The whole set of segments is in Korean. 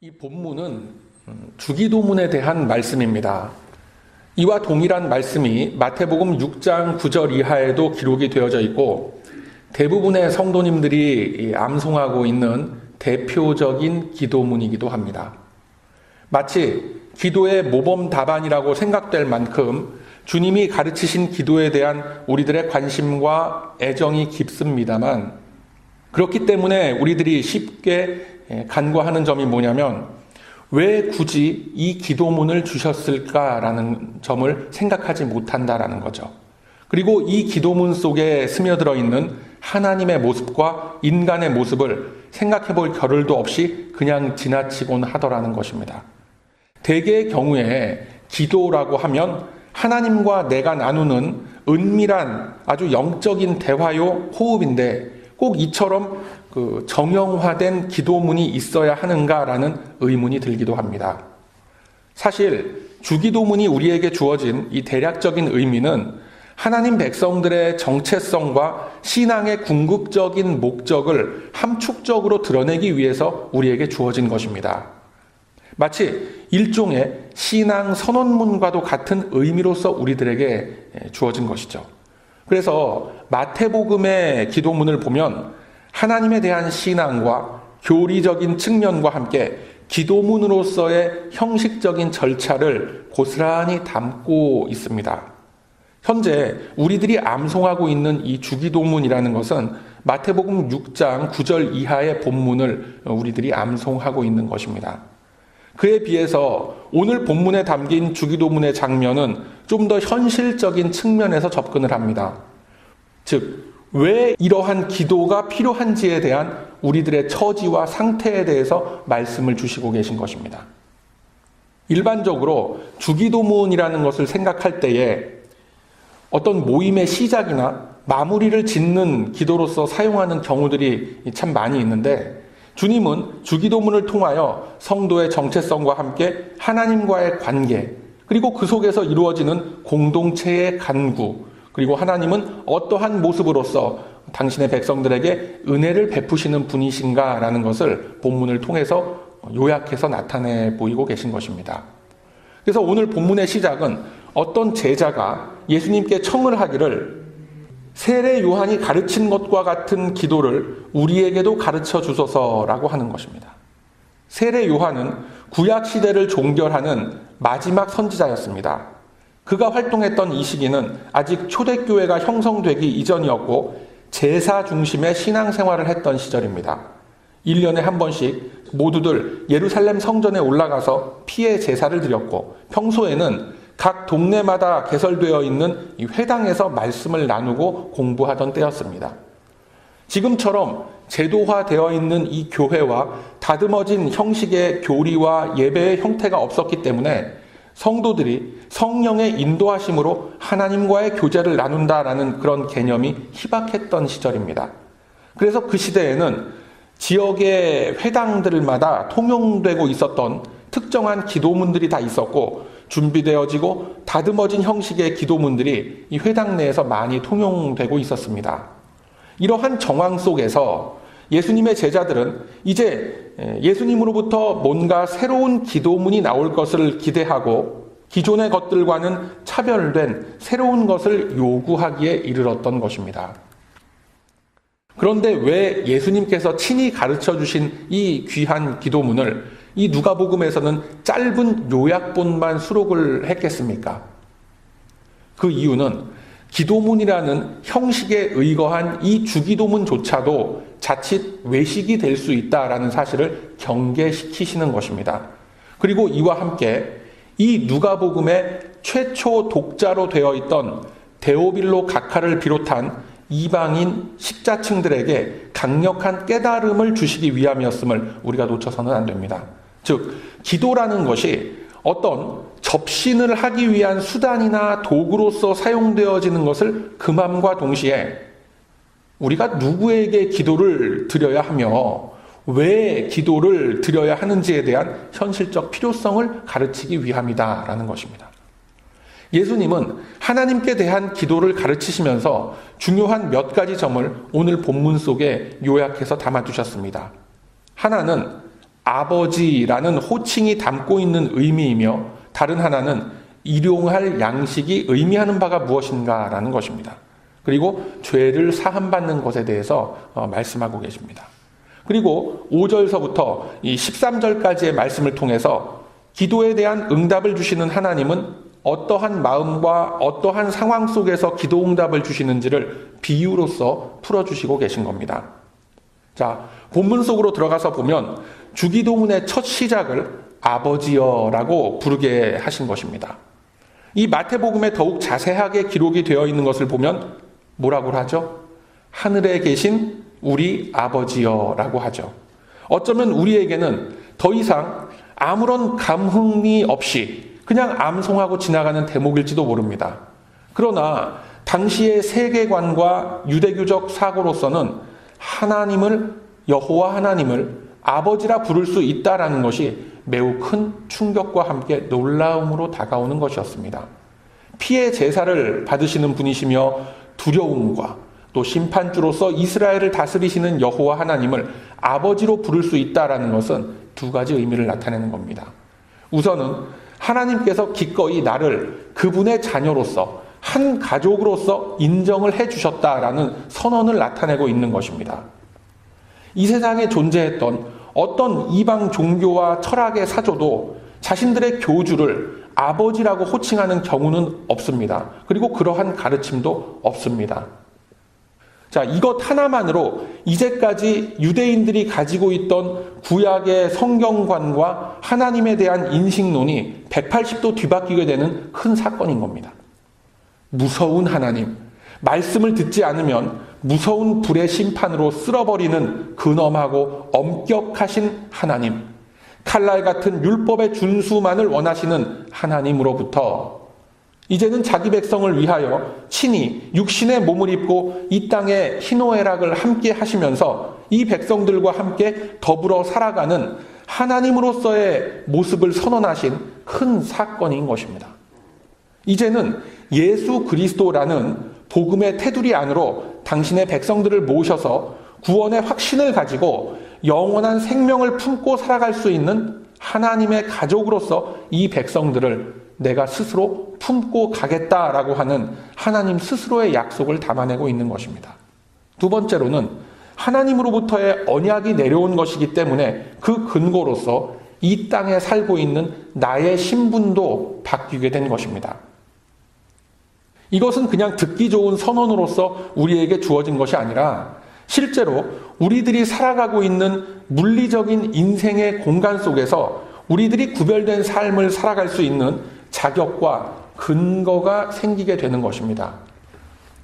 이 본문은 주기도문에 대한 말씀입니다. 이와 동일한 말씀이 마태복음 6장 9절 이하에도 기록이 되어져 있고 대부분의 성도님들이 암송하고 있는 대표적인 기도문이기도 합니다. 마치 기도의 모범 답안이라고 생각될 만큼 주님이 가르치신 기도에 대한 우리들의 관심과 애정이 깊습니다만, 그렇기 때문에 우리들이 쉽게 간과하는 점이 뭐냐면 왜 굳이 이 기도문을 주셨을까라는 점을 생각하지 못한다라는 거죠. 그리고 이 기도문 속에 스며들어 있는 하나님의 모습과 인간의 모습을 생각해 볼 겨를도 없이 그냥 지나치곤 하더라는 것입니다. 대개의 경우에 기도라고 하면 하나님과 내가 나누는 은밀한 아주 영적인 대화요 호흡인데 꼭 이처럼 정형화된 기도문이 있어야 하는가라는 의문이 들기도 합니다. 사실 주기도문이 우리에게 주어진 이 대략적인 의미는 하나님 백성들의 정체성과 신앙의 궁극적인 목적을 함축적으로 드러내기 위해서 우리에게 주어진 것입니다. 마치 일종의 신앙 선언문과도 같은 의미로서 우리들에게 주어진 것이죠. 그래서 마태복음의 기도문을 보면 하나님에 대한 신앙과 교리적인 측면과 함께 기도문으로서의 형식적인 절차를 고스란히 담고 있습니다. 현재 우리들이 암송하고 있는 이 주기도문이라는 것은 마태복음 6장 9절 이하의 본문을 우리들이 암송하고 있는 것입니다. 그에 비해서 오늘 본문에 담긴 주기도문의 장면은 좀 더 현실적인 측면에서 접근을 합니다. 즉, 왜 이러한 기도가 필요한지에 대한 우리들의 처지와 상태에 대해서 말씀을 주시고 계신 것입니다. 일반적으로 주기도문이라는 것을 생각할 때에 어떤 모임의 시작이나 마무리를 짓는 기도로서 사용하는 경우들이 참 많이 있는데, 주님은 주기도문을 통하여 성도의 정체성과 함께 하나님과의 관계, 그리고 그 속에서 이루어지는 공동체의 간구, 그리고 하나님은 어떠한 모습으로서 당신의 백성들에게 은혜를 베푸시는 분이신가라는 것을 본문을 통해서 요약해서 나타내 보이고 계신 것입니다. 그래서 오늘 본문의 시작은 어떤 제자가 예수님께 청을 하기를 세례 요한이 가르친 것과 같은 기도를 우리에게도 가르쳐 주소서라고 하는 것입니다. 세례 요한은 구약 시대를 종결하는 마지막 선지자였습니다. 그가 활동했던 이 시기는 아직 초대교회가 형성되기 이전이었고 제사 중심의 신앙생활을 했던 시절입니다. 1년에 한 번씩 모두들 예루살렘 성전에 올라가서 피의 제사를 드렸고 평소에는 각 동네마다 개설되어 있는 이 회당에서 말씀을 나누고 공부하던 때였습니다. 지금처럼 제도화되어 있는 이 교회와 다듬어진 형식의 교리와 예배의 형태가 없었기 때문에 성도들이 성령의 인도하심으로 하나님과의 교제를 나눈다라는 그런 개념이 희박했던 시절입니다. 그래서 그 시대에는 지역의 회당들마다 통용되고 있었던 특정한 기도문들이 다 있었고 준비되어지고 다듬어진 형식의 기도문들이 이 회당 내에서 많이 통용되고 있었습니다. 이러한 정황 속에서 예수님의 제자들은 이제 예수님으로부터 뭔가 새로운 기도문이 나올 것을 기대하고 기존의 것들과는 차별된 새로운 것을 요구하기에 이르렀던 것입니다. 그런데 왜 예수님께서 친히 가르쳐 주신 이 귀한 기도문을 이 누가복음에서는 짧은 요약본만 수록을 했겠습니까? 그 이유는 기도문이라는 형식에 의거한 이 주기도문조차도 자칫 외식이 될 수 있다라는 사실을 경계시키시는 것입니다. 그리고 이와 함께 이 누가복음의 최초 독자로 되어 있던 데오빌로 각하를 비롯한 이방인 식자층들에게 강력한 깨달음을 주시기 위함이었음을 우리가 놓쳐서는 안 됩니다. 즉, 기도라는 것이 어떤 접신을 하기 위한 수단이나 도구로서 사용되어지는 것을 금함과 동시에 우리가 누구에게 기도를 드려야 하며 왜 기도를 드려야 하는지에 대한 현실적 필요성을 가르치기 위함이다라는 것입니다. 예수님은 하나님께 대한 기도를 가르치시면서 중요한 몇 가지 점을 오늘 본문 속에 요약해서 담아두셨습니다. 하나는 아버지라는 호칭이 담고 있는 의미이며 다른 하나는 일용할 양식이 의미하는 바가 무엇인가라는 것입니다. 그리고 죄를 사함받는 것에 대해서 말씀하고 계십니다. 그리고 5절서부터 이 13절까지의 말씀을 통해서 기도에 대한 응답을 주시는 하나님은 어떠한 마음과 어떠한 상황 속에서 기도 응답을 주시는지를 비유로서 풀어주시고 계신 겁니다. 자, 본문 속으로 들어가서 보면 주기도문의 첫 시작을 아버지여라고 부르게 하신 것입니다. 이 마태복음에 더욱 자세하게 기록이 되어 있는 것을 보면 뭐라고 하죠? 하늘에 계신 우리 아버지여라고 하죠. 어쩌면 우리에게는 더 이상 아무런 감흥이 없이 그냥 암송하고 지나가는 대목일지도 모릅니다. 그러나 당시의 세계관과 유대교적 사고로서는 하나님을, 여호와 하나님을 아버지라 부를 수 있다라는 것이 매우 큰 충격과 함께 놀라움으로 다가오는 것이었습니다. 피의 제사를 받으시는 분이시며 두려움과 또 심판주로서 이스라엘을 다스리시는 여호와 하나님을 아버지로 부를 수 있다라는 것은 두 가지 의미를 나타내는 겁니다. 우선은 하나님께서 기꺼이 나를 그분의 자녀로서 한 가족으로서 인정을 해주셨다라는 선언을 나타내고 있는 것입니다. 이 세상에 존재했던 어떤 이방 종교와 철학의 사조도 자신들의 교주를 아버지라고 호칭하는 경우는 없습니다. 그리고 그러한 가르침도 없습니다. 자, 이것 하나만으로 이제까지 유대인들이 가지고 있던 구약의 성경관과 하나님에 대한 인식론이 180도 뒤바뀌게 되는 큰 사건인 겁니다. 무서운 하나님, 말씀을 듣지 않으면 무서운 불의 심판으로 쓸어버리는 근엄하고 엄격하신 하나님, 칼날 같은 율법의 준수만을 원하시는 하나님으로부터 이제는 자기 백성을 위하여 친히 육신의 몸을 입고 이 땅의 희노애락을 함께 하시면서 이 백성들과 함께 더불어 살아가는 하나님으로서의 모습을 선언하신 큰 사건인 것입니다. 이제는 예수 그리스도라는 복음의 테두리 안으로 당신의 백성들을 모셔서 구원의 확신을 가지고 영원한 생명을 품고 살아갈 수 있는 하나님의 가족으로서 이 백성들을 내가 스스로 품고 가겠다라고 하는 하나님 스스로의 약속을 담아내고 있는 것입니다. 두 번째로는 하나님으로부터의 언약이 내려온 것이기 때문에 그 근거로서 이 땅에 살고 있는 나의 신분도 바뀌게 된 것입니다. 이것은 그냥 듣기 좋은 선언으로서 우리에게 주어진 것이 아니라 실제로 우리들이 살아가고 있는 물리적인 인생의 공간 속에서 우리들이 구별된 삶을 살아갈 수 있는 자격과 근거가 생기게 되는 것입니다.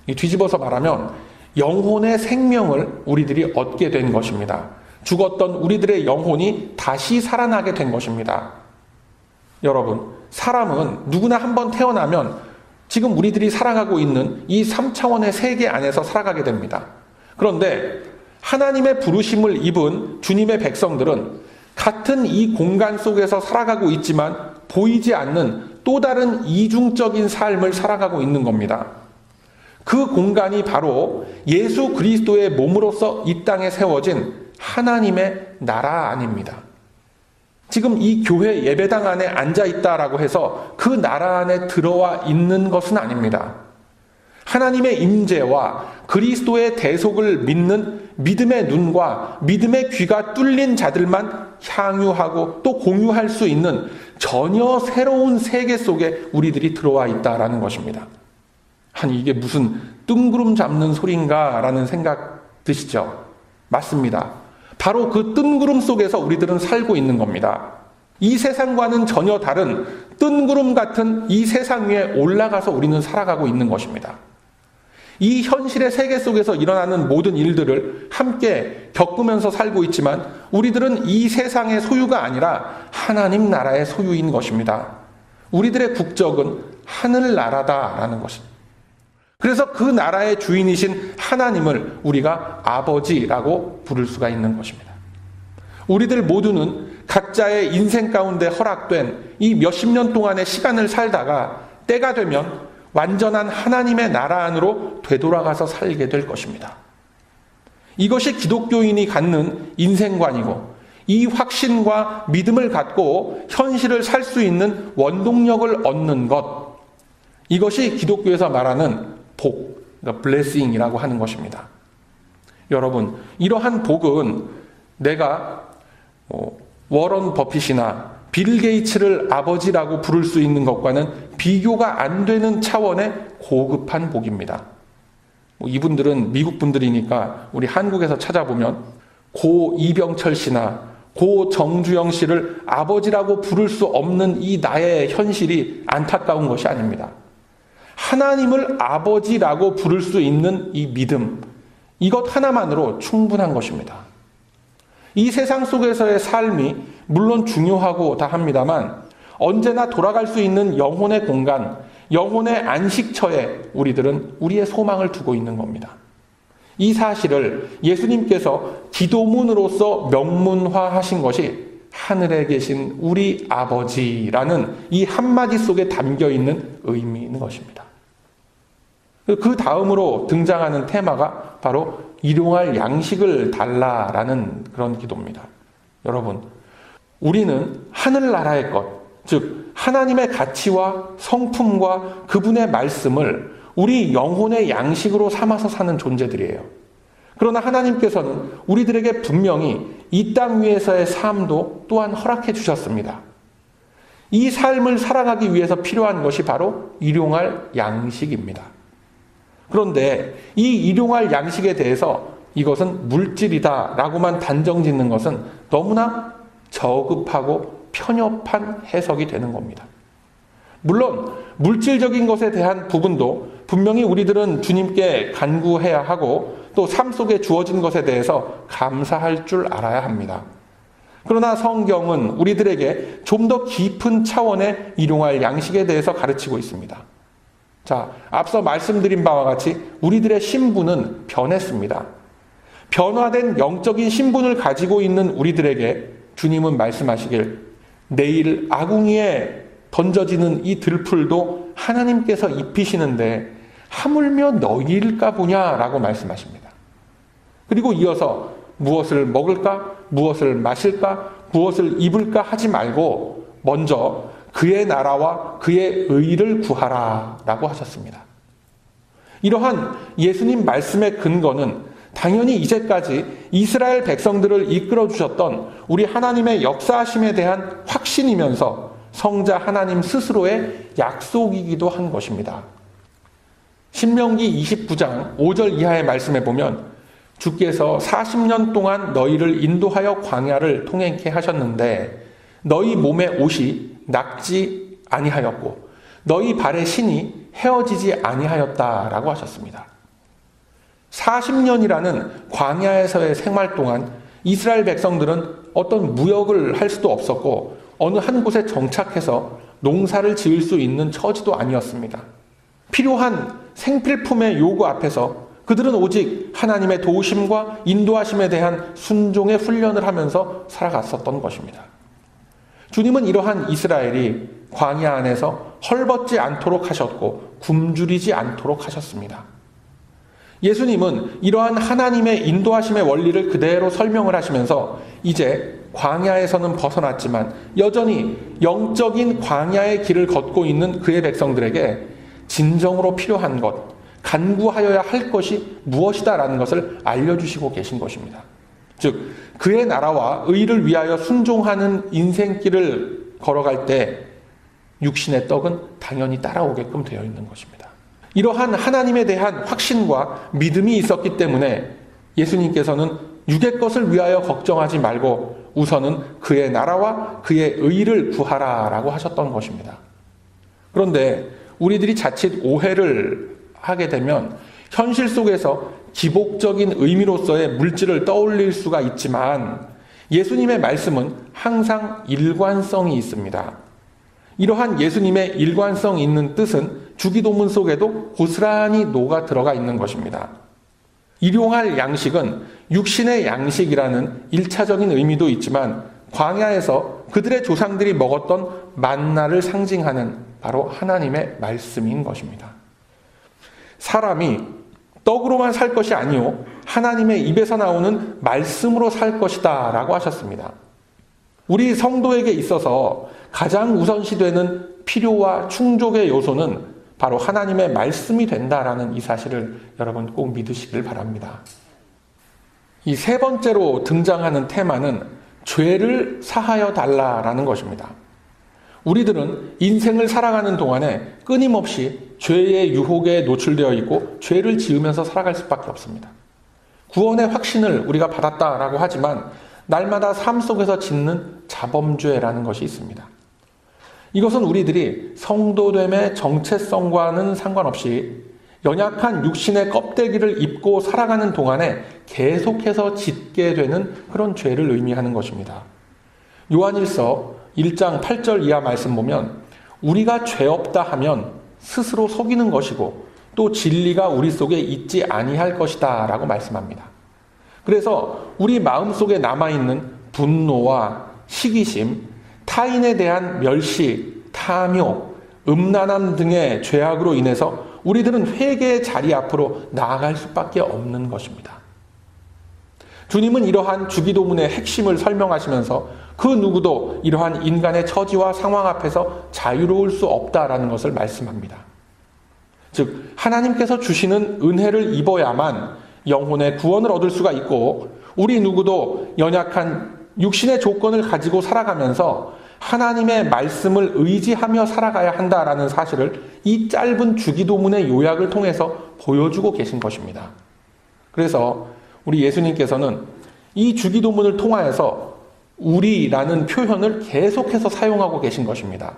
뒤집어서 말하면 영혼의 생명을 우리들이 얻게 된 것입니다. 죽었던 우리들의 영혼이 다시 살아나게 된 것입니다. 여러분, 사람은 누구나 한번 태어나면 지금 우리들이 살아가고 있는 이 3차원의 세계 안에서 살아가게 됩니다. 그런데 하나님의 부르심을 입은 주님의 백성들은 같은 이 공간 속에서 살아가고 있지만 보이지 않는 또 다른 이중적인 삶을 살아가고 있는 겁니다. 그 공간이 바로 예수 그리스도의 몸으로서 이 땅에 세워진 하나님의 나라 안입니다. 지금 이 교회 예배당 안에 앉아 있다라고 해서 그 나라 안에 들어와 있는 것은 아닙니다. 하나님의 임재와 그리스도의 대속을 믿는 믿음의 눈과 믿음의 귀가 뚫린 자들만 향유하고 또 공유할 수 있는 전혀 새로운 세계 속에 우리들이 들어와 있다라는 것입니다. 아니, 이게 무슨 뜬구름 잡는 소린가라는 생각 드시죠? 맞습니다. 바로 그 뜬구름 속에서 우리들은 살고 있는 겁니다. 이 세상과는 전혀 다른 뜬구름 같은 이 세상 위에 올라가서 우리는 살아가고 있는 것입니다. 이 현실의 세계 속에서 일어나는 모든 일들을 함께 겪으면서 살고 있지만 우리들은 이 세상의 소유가 아니라 하나님 나라의 소유인 것입니다. 우리들의 국적은 하늘나라다라는 것입니다. 그래서 그 나라의 주인이신 하나님을 우리가 아버지라고 부를 수가 있는 것입니다. 우리들 모두는 각자의 인생 가운데 허락된 이 몇십 년 동안의 시간을 살다가 때가 되면 완전한 하나님의 나라 안으로 되돌아가서 살게 될 것입니다. 이것이 기독교인이 갖는 인생관이고 이 확신과 믿음을 갖고 현실을 살 수 있는 원동력을 얻는 것, 이것이 기독교에서 말하는 복, 그러니까 blessing이라고 하는 것입니다. 여러분, 이러한 복은 내가 워런 버핏이나 빌 게이츠를 아버지라고 부를 수 있는 것과는 비교가 안 되는 차원의 고급한 복입니다. 이분들은 미국 분들이니까 우리 한국에서 찾아보면 고 이병철 씨나 고 정주영 씨를 아버지라고 부를 수 없는 이 나의 현실이 안타까운 것이 아닙니다. 하나님을 아버지라고 부를 수 있는 이 믿음, 이것 하나만으로 충분한 것입니다. 이 세상 속에서의 삶이 물론 중요하고 다 합니다만 언제나 돌아갈 수 있는 영혼의 공간, 영혼의 안식처에 우리들은 우리의 소망을 두고 있는 겁니다. 이 사실을 예수님께서 기도문으로서 명문화하신 것이 하늘에 계신 우리 아버지라는 이 한마디 속에 담겨 있는 의미인 것입니다. 그 다음으로 등장하는 테마가 바로 일용할 양식을 달라라는 그런 기도입니다. 여러분, 우리는 하늘나라의 것, 즉 하나님의 가치와 성품과 그분의 말씀을 우리 영혼의 양식으로 삼아서 사는 존재들이에요. 그러나 하나님께서는 우리들에게 분명히 이 땅 위에서의 삶도 또한 허락해 주셨습니다. 이 삶을 살아가기 위해서 필요한 것이 바로 일용할 양식입니다. 그런데 이 일용할 양식에 대해서 이것은 물질이다 라고만 단정 짓는 것은 너무나 저급하고 편협한 해석이 되는 겁니다. 물론 물질적인 것에 대한 부분도 분명히 우리들은 주님께 간구해야 하고 또 삶 속에 주어진 것에 대해서 감사할 줄 알아야 합니다. 그러나 성경은 우리들에게 좀 더 깊은 차원의 일용할 양식에 대해서 가르치고 있습니다. 자, 앞서 말씀드린 바와 같이 우리들의 신분은 변했습니다. 변화된 영적인 신분을 가지고 있는 우리들에게 주님은 말씀하시길 내일 아궁이에 던져지는 이 들풀도 하나님께서 입히시는데 하물며 너희일까 보냐라고 말씀하십니다. 그리고 이어서 무엇을 먹을까, 무엇을 마실까, 무엇을 입을까 하지 말고 먼저 그의 나라와 그의 의를 구하라 라고 하셨습니다. 이러한 예수님 말씀의 근거는 당연히 이제까지 이스라엘 백성들을 이끌어 주셨던 우리 하나님의 역사하심에 대한 확신이면서 성자 하나님 스스로의 약속이기도 한 것입니다. 신명기 29장 5절 이하의 말씀에 보면 주께서 40년 동안 너희를 인도하여 광야를 통행케 하셨는데 너희 몸의 옷이 낡지 아니하였고 너희 발의 신이 헤어지지 아니하였다라고 하셨습니다. 40년이라는 광야에서의 생활 동안 이스라엘 백성들은 어떤 무역을 할 수도 없었고 어느 한 곳에 정착해서 농사를 지을 수 있는 처지도 아니었습니다. 필요한 생필품의 요구 앞에서 그들은 오직 하나님의 도우심과 인도하심에 대한 순종의 훈련을 하면서 살아갔었던 것입니다. 주님은 이러한 이스라엘이 광야 안에서 헐벗지 않도록 하셨고 굶주리지 않도록 하셨습니다. 예수님은 이러한 하나님의 인도하심의 원리를 그대로 설명을 하시면서 이제 광야에서는 벗어났지만 여전히 영적인 광야의 길을 걷고 있는 그의 백성들에게 진정으로 필요한 것, 간구하여야 할 것이 무엇이다라는 것을 알려주시고 계신 것입니다. 즉 그의 나라와 의를 위하여 순종하는 인생길을 걸어갈 때 육신의 떡은 당연히 따라오게끔 되어 있는 것입니다. 이러한 하나님에 대한 확신과 믿음이 있었기 때문에 예수님께서는 육의 것을 위하여 걱정하지 말고 우선은 그의 나라와 그의 의를 구하라라고 하셨던 것입니다. 그런데 우리들이 자칫 오해를 하게 되면 현실 속에서 기복적인 의미로서의 물질을 떠올릴 수가 있지만 예수님의 말씀은 항상 일관성이 있습니다. 이러한 예수님의 일관성 있는 뜻은 주기도문 속에도 고스란히 녹아 들어가 있는 것입니다. 일용할 양식은 육신의 양식이라는 1차적인 의미도 있지만 광야에서 그들의 조상들이 먹었던 만나를 상징하는 바로 하나님의 말씀인 것입니다. 사람이 떡으로만 살 것이 아니요 하나님의 입에서 나오는 말씀으로 살 것이다 라고 하셨습니다. 우리 성도에게 있어서 가장 우선시되는 필요와 충족의 요소는 바로 하나님의 말씀이 된다라는 이 사실을 여러분 꼭 믿으시길 바랍니다. 이 세 번째로 등장하는 테마는 죄를 사하여 달라라는 것입니다. 우리들은 인생을 살아가는 동안에 끊임없이 죄의 유혹에 노출되어 있고 죄를 지으면서 살아갈 수밖에 없습니다. 구원의 확신을 우리가 받았다라고 하지만 날마다 삶 속에서 짓는 자범죄라는 것이 있습니다. 이것은 우리들이 성도됨의 정체성과는 상관없이 연약한 육신의 껍데기를 입고 살아가는 동안에 계속해서 짓게 되는 그런 죄를 의미하는 것입니다. 요한일서 1장 8절 이하 말씀 보면 우리가 죄 없다 하면 스스로 속이는 것이고 또 진리가 우리 속에 있지 아니할 것이다 라고 말씀합니다. 그래서 우리 마음속에 남아있는 분노와 시기심, 타인에 대한 멸시, 탐욕, 음란함 등의 죄악으로 인해서 우리들은 회개의 자리 앞으로 나아갈 수밖에 없는 것입니다. 주님은 이러한 주기도문의 핵심을 설명하시면서 그 누구도 이러한 인간의 처지와 상황 앞에서 자유로울 수 없다라는 것을 말씀합니다. 즉 하나님께서 주시는 은혜를 입어야만 영혼의 구원을 얻을 수가 있고 우리 누구도 연약한 육신의 조건을 가지고 살아가면서 하나님의 말씀을 의지하며 살아가야 한다라는 사실을 이 짧은 주기도문의 요약을 통해서 보여주고 계신 것입니다. 그래서 우리 예수님께서는 이 주기도문을 통하여서 우리라는 표현을 계속해서 사용하고 계신 것입니다.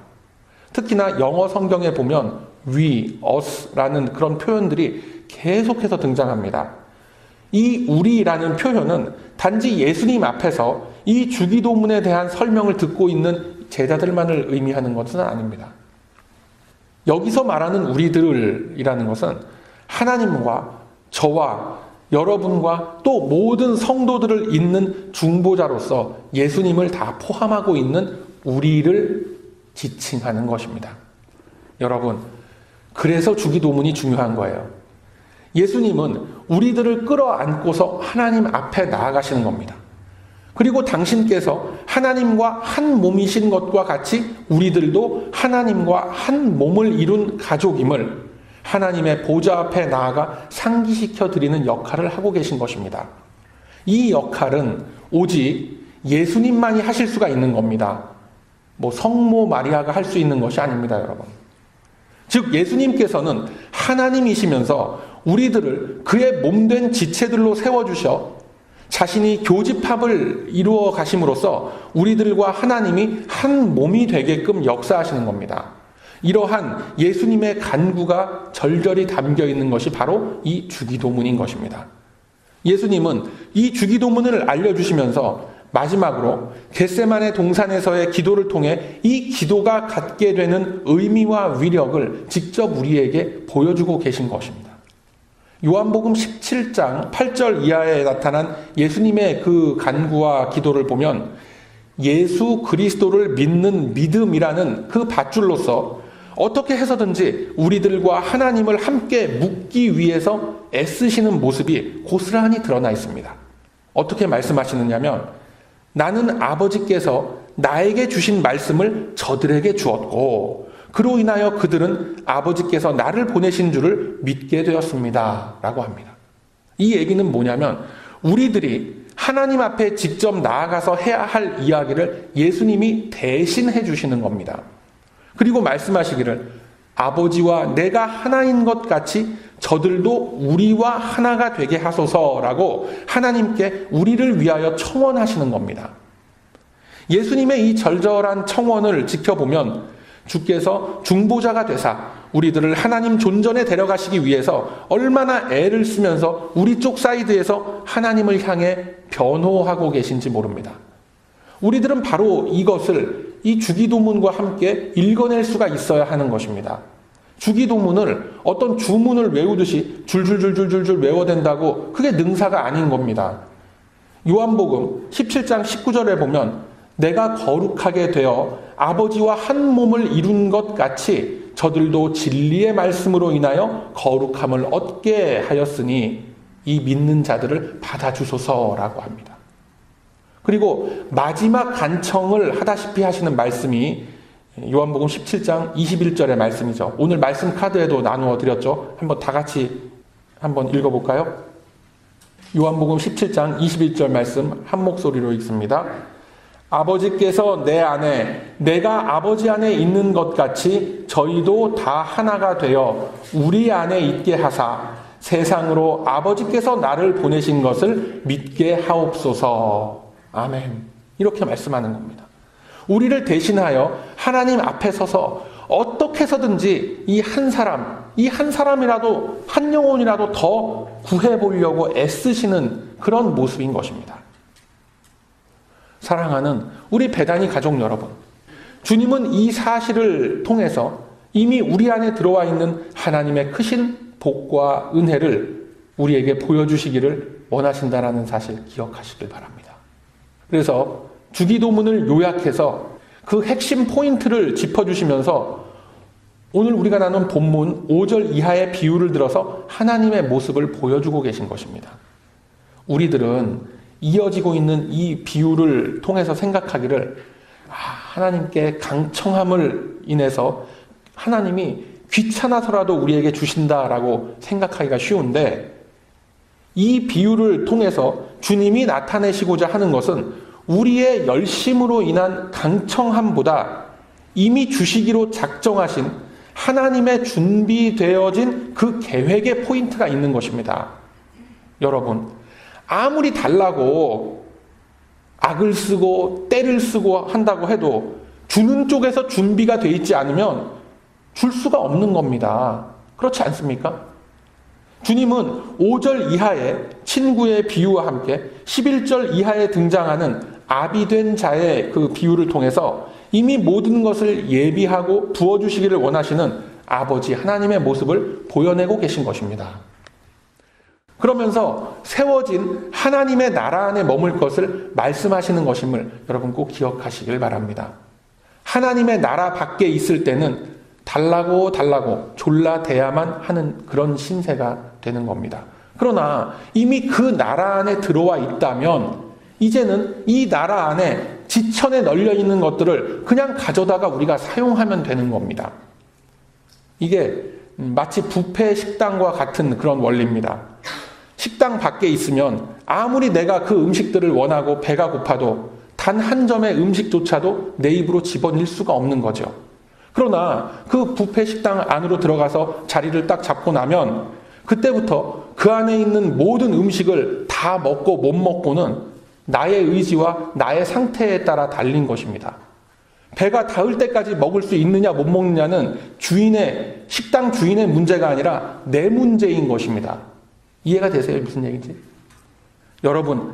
특히나 영어 성경에 보면 we, us라는 그런 표현들이 계속해서 등장합니다. 이 우리라는 표현은 단지 예수님 앞에서 이 주기도문에 대한 설명을 듣고 있는 제자들만을 의미하는 것은 아닙니다. 여기서 말하는 우리들이라는 것은 하나님과 저와 여러분과 또 모든 성도들을 잇는 중보자로서 예수님을 다 포함하고 있는 우리를 지칭하는 것입니다. 여러분, 그래서 주기도문이 중요한 거예요. 예수님은 우리들을 끌어안고서 하나님 앞에 나아가시는 겁니다. 그리고 당신께서 하나님과 한 몸이신 것과 같이 우리들도 하나님과 한 몸을 이룬 가족임을 하나님의 보좌 앞에 나아가 상기시켜 드리는 역할을 하고 계신 것입니다. 이 역할은 오직 예수님만이 하실 수가 있는 겁니다. 성모 마리아가 할 수 있는 것이 아닙니다, 여러분. 즉 예수님께서는 하나님이시면서 우리들을 그의 몸된 지체들로 세워주셔 자신이 교집합을 이루어 가심으로써 우리들과 하나님이 한 몸이 되게끔 역사하시는 겁니다. 이러한 예수님의 간구가 절절히 담겨 있는 것이 바로 이 주기도문인 것입니다. 예수님은 이 주기도문을 알려주시면서 마지막으로 겟세마네 동산에서의 기도를 통해 이 기도가 갖게 되는 의미와 위력을 직접 우리에게 보여주고 계신 것입니다. 요한복음 17장 8절 이하에 나타난 예수님의 그 간구와 기도를 보면 예수 그리스도를 믿는 믿음이라는 그 밧줄로서 어떻게 해서든지 우리들과 하나님을 함께 묶기 위해서 애쓰시는 모습이 고스란히 드러나 있습니다. 어떻게 말씀하시느냐면 나는 아버지께서 나에게 주신 말씀을 저들에게 주었고 그로 인하여 그들은 아버지께서 나를 보내신 줄을 믿게 되었습니다. 라고 합니다. 이 얘기는 뭐냐면 우리들이 하나님 앞에 직접 나아가서 해야 할 이야기를 예수님이 대신 해주시는 겁니다. 그리고 말씀하시기를 아버지와 내가 하나인 것 같이 저들도 우리와 하나가 되게 하소서라고 하나님께 우리를 위하여 청원하시는 겁니다. 예수님의 이 절절한 청원을 지켜보면 주께서 중보자가 되사 우리들을 하나님 존전에 데려가시기 위해서 얼마나 애를 쓰면서 우리 쪽 사이드에서 하나님을 향해 변호하고 계신지 모릅니다. 우리들은 바로 이것을 이 주기도문과 함께 읽어낼 수가 있어야 하는 것입니다. 주기도문을 어떤 주문을 외우듯이 줄줄줄줄줄 외워댄다고 그게 능사가 아닌 겁니다. 요한복음 17장 19절에 보면 내가 거룩하게 되어 아버지와 한 몸을 이룬 것 같이 저들도 진리의 말씀으로 인하여 거룩함을 얻게 하였으니 이 믿는 자들을 받아주소서라고 합니다. 그리고 마지막 간청을 하다시피 하시는 말씀이 요한복음 17장 21절의 말씀이죠. 오늘 말씀 카드에도 나누어 드렸죠. 한번 다 같이 한번 읽어볼까요? 요한복음 17장 21절 말씀 한 목소리로 읽습니다. 아버지께서 내 안에 내가 아버지 안에 있는 것 같이 저희도 다 하나가 되어 우리 안에 있게 하사 세상으로 아버지께서 나를 보내신 것을 믿게 하옵소서. 아멘. 이렇게 말씀하는 겁니다. 우리를 대신하여 하나님 앞에 서서 어떻게 해서든지 이 한 사람이라도, 한 영혼이라도 더 구해보려고 애쓰시는 그런 모습인 것입니다. 사랑하는 우리 베다니 가족 여러분, 주님은 이 사실을 통해서 이미 우리 안에 들어와 있는 하나님의 크신 복과 은혜를 우리에게 보여주시기를 원하신다라는 사실 기억하시길 바랍니다. 그래서 주기도문을 요약해서 그 핵심 포인트를 짚어주시면서 오늘 우리가 나눈 본문 5절 이하의 비유를 들어서 하나님의 모습을 보여주고 계신 것입니다. 우리들은 이어지고 있는 이 비유를 통해서 생각하기를 하나님께 강청함을 인해서 하나님이 귀찮아서라도 우리에게 주신다라고 생각하기가 쉬운데, 이 비유를 통해서 주님이 나타내시고자 하는 것은 우리의 열심으로 인한 강청함보다 이미 주시기로 작정하신 하나님의 준비되어진 그 계획의 포인트가 있는 것입니다. 여러분, 아무리 달라고 악을 쓰고 때를 쓰고 한다고 해도 주는 쪽에서 준비가 돼 있지 않으면 줄 수가 없는 겁니다. 그렇지 않습니까? 주님은 5절 이하의 친구의 비유와 함께 11절 이하에 등장하는 아비된 자의 그 비유를 통해서 이미 모든 것을 예비하고 부어주시기를 원하시는 아버지 하나님의 모습을 보여내고 계신 것입니다. 그러면서 세워진 하나님의 나라 안에 머물 것을 말씀하시는 것임을 여러분 꼭 기억하시길 바랍니다. 하나님의 나라 밖에 있을 때는 달라고 졸라대야만 하는 그런 신세가 되는 겁니다. 그러나 이미 그 나라 안에 들어와 있다면 이제는 이 나라 안에 지천에 널려 있는 것들을 그냥 가져다가 우리가 사용하면 되는 겁니다. 이게 마치 뷔페 식당과 같은 그런 원리입니다. 식당 밖에 있으면 아무리 내가 그 음식들을 원하고 배가 고파도 단 한 점의 음식조차도 내 입으로 집어넣을 수가 없는 거죠. 그러나 그 뷔페 식당 안으로 들어가서 자리를 딱 잡고 나면 그때부터 그 안에 있는 모든 음식을 다 먹고 못 먹고는 나의 의지와 나의 상태에 따라 달린 것입니다. 배가 닿을 때까지 먹을 수 있느냐 못 먹느냐는 식당 주인의 문제가 아니라 내 문제인 것입니다. 이해가 되세요? 무슨 얘기인지? 여러분,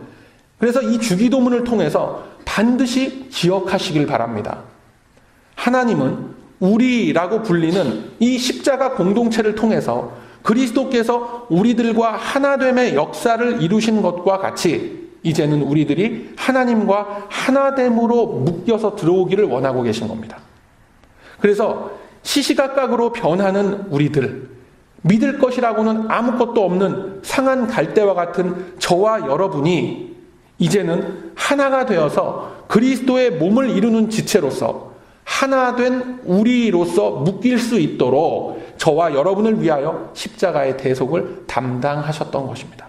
그래서 이 주기도문을 통해서 반드시 기억하시길 바랍니다. 하나님은 우리라고 불리는 이 십자가 공동체를 통해서 그리스도께서 우리들과 하나됨의 역사를 이루신 것과 같이 이제는 우리들이 하나님과 하나됨으로 묶여서 들어오기를 원하고 계신 겁니다. 그래서 시시각각으로 변하는 우리들, 믿을 것이라고는 아무것도 없는 상한 갈대와 같은 저와 여러분이 이제는 하나가 되어서 그리스도의 몸을 이루는 지체로서 하나된 우리로서 묶일 수 있도록 저와 여러분을 위하여 십자가의 대속을 담당하셨던 것입니다.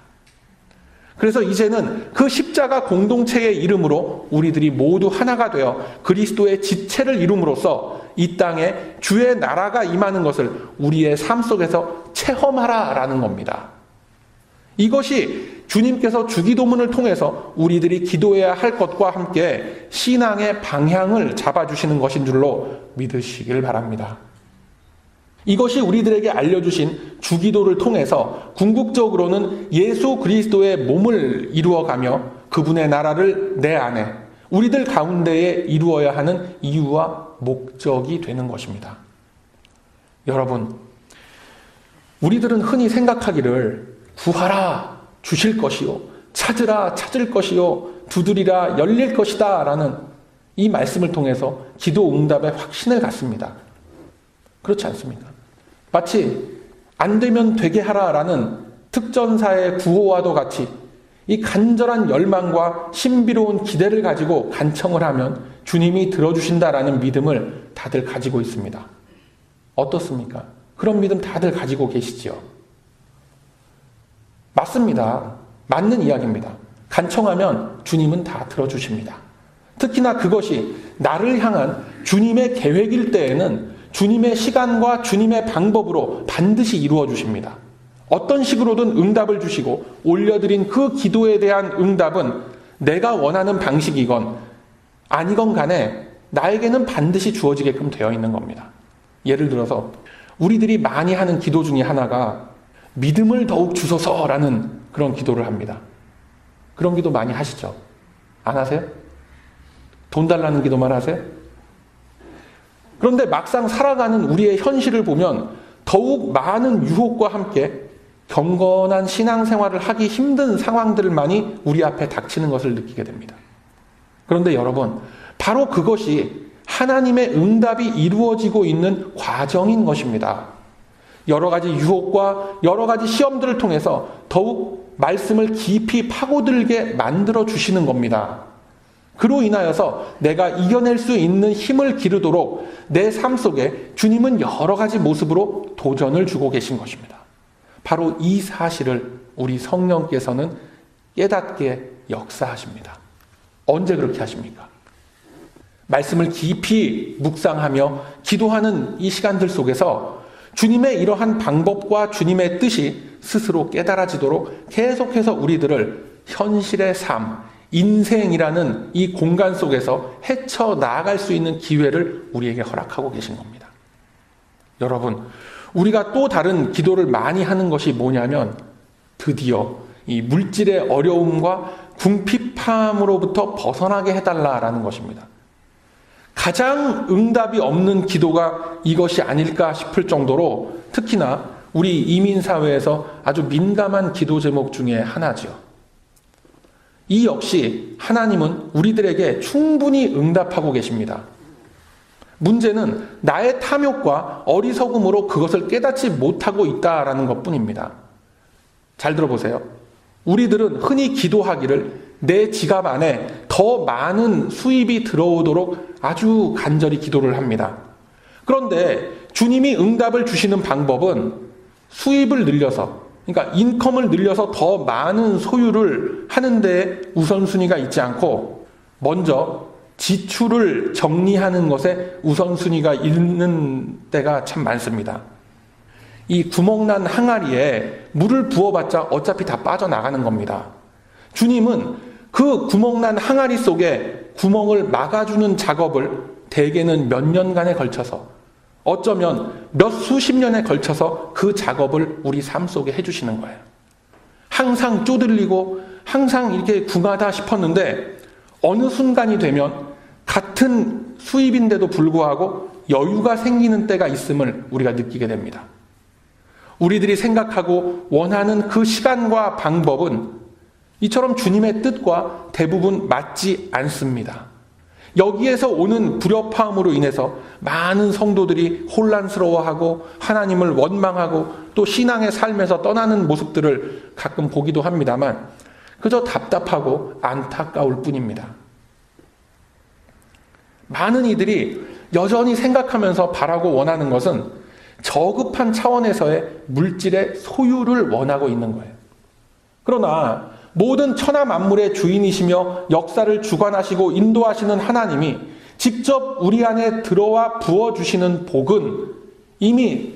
그래서 이제는 그 십자가 공동체의 이름으로 우리들이 모두 하나가 되어 그리스도의 지체를 이룸으로써 이 땅에 주의 나라가 임하는 것을 우리의 삶 속에서 체험하라라는 겁니다. 이것이 주님께서 주기도문을 통해서 우리들이 기도해야 할 것과 함께 신앙의 방향을 잡아주시는 것인 줄로 믿으시길 바랍니다. 이것이 우리들에게 알려주신 주기도를 통해서 궁극적으로는 예수 그리스도의 몸을 이루어가며 그분의 나라를 내 안에 우리들 가운데에 이루어야 하는 이유와 목적이 되는 것입니다. 여러분, 우리들은 흔히 생각하기를 구하라 주실 것이요, 찾으라 찾을 것이요, 두드리라 열릴 것이다 라는 이 말씀을 통해서 기도 응답의 확신을 갖습니다. 그렇지 않습니까? 마치 안 되면 되게 하라라는 특전사의 구호와도 같이 이 간절한 열망과 신비로운 기대를 가지고 간청을 하면 주님이 들어주신다라는 믿음을 다들 가지고 있습니다. 어떻습니까? 그런 믿음 다들 가지고 계시지요? 맞습니다. 맞는 이야기입니다. 간청하면 주님은 다 들어주십니다. 특히나 그것이 나를 향한 주님의 계획일 때에는 주님의 시간과 주님의 방법으로 반드시 이루어 주십니다. 어떤 식으로든 응답을 주시고 올려드린 그 기도에 대한 응답은 내가 원하는 방식이건 아니건 간에 나에게는 반드시 주어지게끔 되어 있는 겁니다. 예를 들어서 우리들이 많이 하는 기도 중에 하나가 믿음을 더욱 주소서라는 그런 기도를 합니다. 그런 기도 많이 하시죠? 안 하세요? 돈 달라는 기도만 하세요? 그런데 막상 살아가는 우리의 현실을 보면 더욱 많은 유혹과 함께 경건한 신앙생활을 하기 힘든 상황들만이 우리 앞에 닥치는 것을 느끼게 됩니다. 그런데 여러분, 바로 그것이 하나님의 응답이 이루어지고 있는 과정인 것입니다. 여러 가지 유혹과 여러 가지 시험들을 통해서 더욱 말씀을 깊이 파고들게 만들어 주시는 겁니다. 그로 인하여서 내가 이겨낼 수 있는 힘을 기르도록 내 삶 속에 주님은 여러 가지 모습으로 도전을 주고 계신 것입니다. 바로 이 사실을 우리 성령께서는 깨닫게 역사하십니다. 언제 그렇게 하십니까? 말씀을 깊이 묵상하며 기도하는 이 시간들 속에서 주님의 이러한 방법과 주님의 뜻이 스스로 깨달아지도록 계속해서 우리들을 현실의 삶, 인생이라는 이 공간 속에서 헤쳐나아갈 수 있는 기회를 우리에게 허락하고 계신 겁니다. 여러분, 우리가 또 다른 기도를 많이 하는 것이 뭐냐면 드디어 이 물질의 어려움과 궁핍함으로부터 벗어나게 해달라라는 것입니다. 가장 응답이 없는 기도가 이것이 아닐까 싶을 정도로 특히나 우리 이민사회에서 아주 민감한 기도 제목 중에 하나죠. 이 역시 하나님은 우리들에게 충분히 응답하고 계십니다. 문제는 나의 탐욕과 어리석음으로 그것을 깨닫지 못하고 있다라는 것뿐입니다. 잘 들어보세요. 우리들은 흔히 기도하기를 내 지갑 안에 더 많은 수입이 들어오도록 아주 간절히 기도를 합니다. 그런데 주님이 응답을 주시는 방법은 수입을 늘려서, 그러니까 인컴을 늘려서 더 많은 소유를 하는 데 우선순위가 있지 않고 먼저 지출을 정리하는 것에 우선순위가 있는 때가 참 많습니다. 이 구멍난 항아리에 물을 부어봤자 어차피 다 빠져나가는 겁니다. 주님은 그 구멍난 항아리 속에 구멍을 막아주는 작업을 대개는 몇 년간에 걸쳐서 어쩌면 몇 수십 년에 걸쳐서 그 작업을 우리 삶 속에 해주시는 거예요. 항상 쪼들리고 항상 이렇게 궁하다 싶었는데 어느 순간이 되면 같은 수입인데도 불구하고 여유가 생기는 때가 있음을 우리가 느끼게 됩니다. 우리들이 생각하고 원하는 그 시간과 방법은 이처럼 주님의 뜻과 대부분 맞지 않습니다. 여기에서 오는 불협화음으로 인해서 많은 성도들이 혼란스러워하고 하나님을 원망하고 또 신앙의 삶에서 떠나는 모습들을 가끔 보기도 합니다만 그저 답답하고 안타까울 뿐입니다. 많은 이들이 여전히 생각하면서 바라고 원하는 것은 저급한 차원에서의 물질의 소유를 원하고 있는 거예요. 그러나 모든 천하 만물의 주인이시며 역사를 주관하시고 인도하시는 하나님이 직접 우리 안에 들어와 부어주시는 복은 이미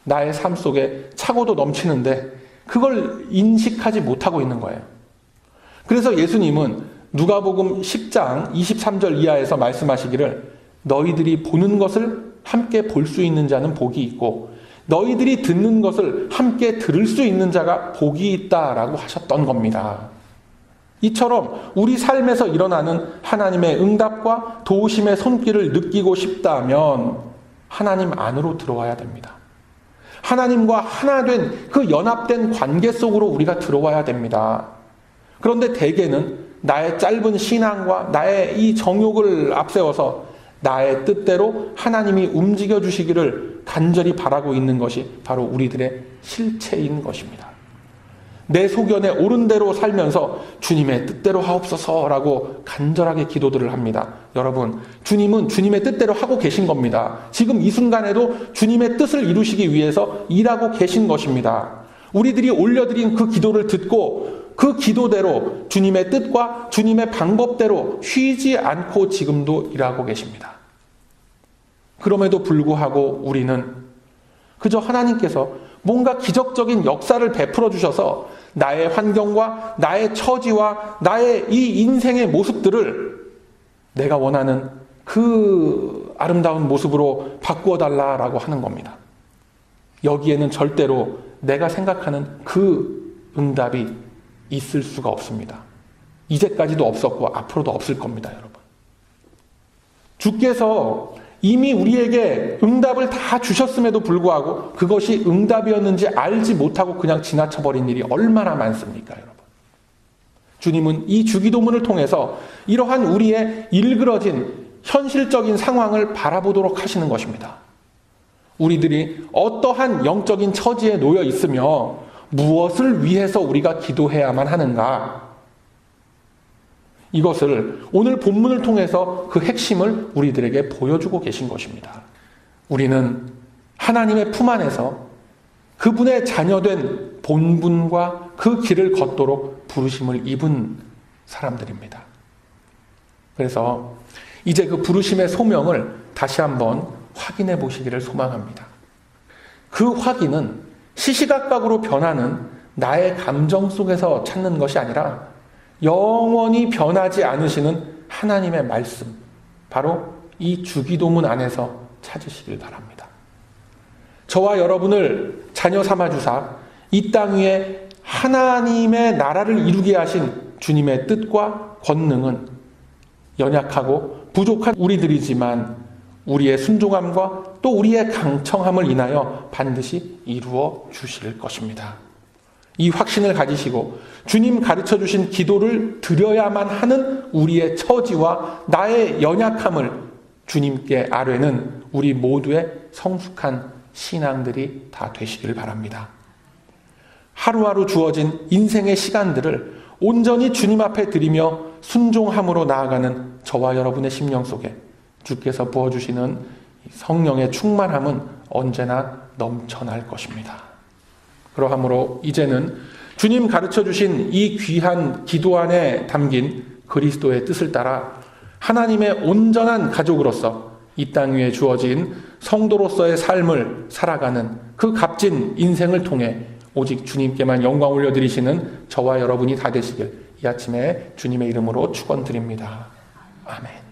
나의 삶 속에 차고도 넘치는데 그걸 인식하지 못하고 있는 거예요. 그래서 예수님은 누가복음 10장 23절 이하에서 말씀하시기를 너희들이 보는 것을 함께 볼 수 있는 자는 복이 있고 너희들이 듣는 것을 함께 들을 수 있는 자가 복이 있다라고 하셨던 겁니다. 이처럼 우리 삶에서 일어나는 하나님의 응답과 도우심의 손길을 느끼고 싶다면 하나님 안으로 들어와야 됩니다. 하나님과 하나 된 그 연합된 관계 속으로 우리가 들어와야 됩니다. 그런데 대개는 나의 짧은 신앙과 나의 이 정욕을 앞세워서 나의 뜻대로 하나님이 움직여 주시기를 간절히 바라고 있는 것이 바로 우리들의 실체인 것입니다. 내 소견에 옳은 대로 살면서 주님의 뜻대로 하옵소서라고 간절하게 기도들을 합니다. 여러분, 주님은 주님의 뜻대로 하고 계신 겁니다. 지금 이 순간에도 주님의 뜻을 이루시기 위해서 일하고 계신 것입니다. 우리들이 올려드린 그 기도를 듣고 그 기도대로 주님의 뜻과 주님의 방법대로 쉬지 않고 지금도 일하고 계십니다. 그럼에도 불구하고 우리는 그저 하나님께서 뭔가 기적적인 역사를 베풀어 주셔서 나의 환경과 나의 처지와 나의 이 인생의 모습들을 내가 원하는 그 아름다운 모습으로 바꾸어 달라라고 하는 겁니다. 여기에는 절대로 내가 생각하는 그 응답이 있을 수가 없습니다. 이제까지도 없었고 앞으로도 없을 겁니다, 여러분. 주께서 이미 우리에게 응답을 다 주셨음에도 불구하고 그것이 응답이었는지 알지 못하고 그냥 지나쳐버린 일이 얼마나 많습니까, 여러분? 주님은 이 주기도문을 통해서 이러한 우리의 일그러진 현실적인 상황을 바라보도록 하시는 것입니다. 우리들이 어떠한 영적인 처지에 놓여 있으며 무엇을 위해서 우리가 기도해야만 하는가? 이것을 오늘 본문을 통해서 그 핵심을 우리들에게 보여주고 계신 것입니다. 우리는 하나님의 품 안에서 그분의 자녀된 본분과 그 길을 걷도록 부르심을 입은 사람들입니다. 그래서 이제 그 부르심의 소명을 다시 한번 확인해 보시기를 소망합니다. 그 확인은 시시각각으로 변하는 나의 감정 속에서 찾는 것이 아니라 영원히 변하지 않으시는 하나님의 말씀, 바로 이 주기도문 안에서 찾으시길 바랍니다. 저와 여러분을 자녀 삼아주사 이 땅 위에 하나님의 나라를 이루게 하신 주님의 뜻과 권능은 연약하고 부족한 우리들이지만 우리의 순종함과 또 우리의 강청함을 인하여 반드시 이루어 주실 것입니다. 이 확신을 가지시고 주님 가르쳐 주신 기도를 드려야만 하는 우리의 처지와 나의 연약함을 주님께 아뢰는 우리 모두의 성숙한 신앙들이 다 되시길 바랍니다. 하루하루 주어진 인생의 시간들을 온전히 주님 앞에 드리며 순종함으로 나아가는 저와 여러분의 심령 속에 주께서 부어주시는 성령의 충만함은 언제나 넘쳐날 것입니다. 그러므로 이제는 주님 가르쳐 주신 이 귀한 기도 안에 담긴 그리스도의 뜻을 따라 하나님의 온전한 가족으로서 이 땅 위에 주어진 성도로서의 삶을 살아가는 그 값진 인생을 통해 오직 주님께만 영광 올려드리시는 저와 여러분이 다 되시길 이 아침에 주님의 이름으로 축원드립니다. 아멘.